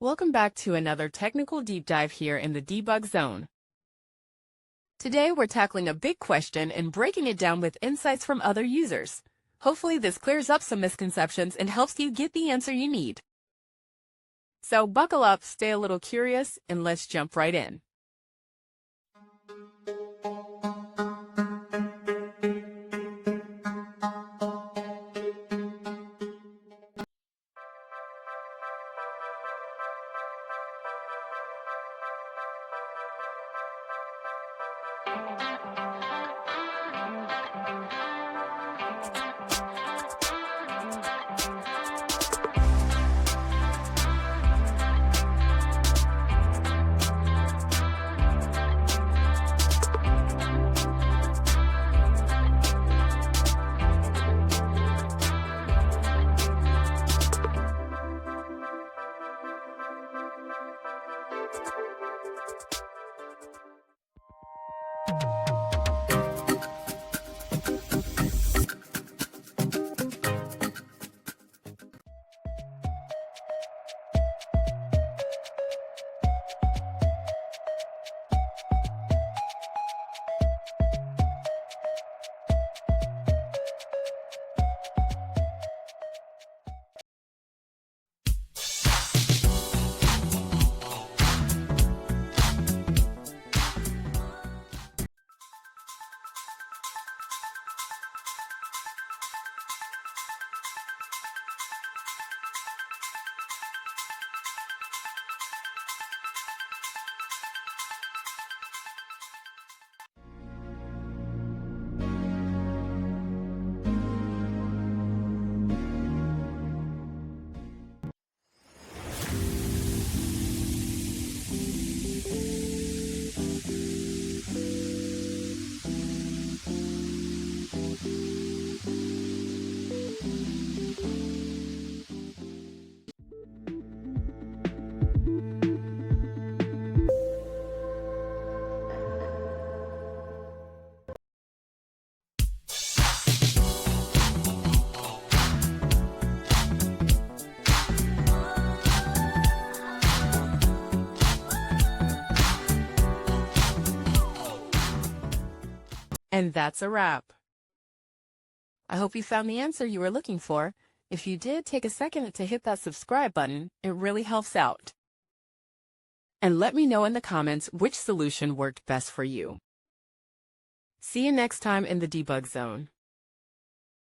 Welcome back to another technical deep dive here in the Debug Zone. Today we're tackling a big question and breaking it down with insights from other users. Hopefully this clears up some misconceptions and helps you get the answer you need. So buckle up, stay a little curious, and let's jump right in. And that's a wrap. I hope you found the answer you were looking for. If you did, take a second to hit that subscribe button. It really helps out. And let me know in the comments which solution worked best for you. See you next time in the Debug Zone.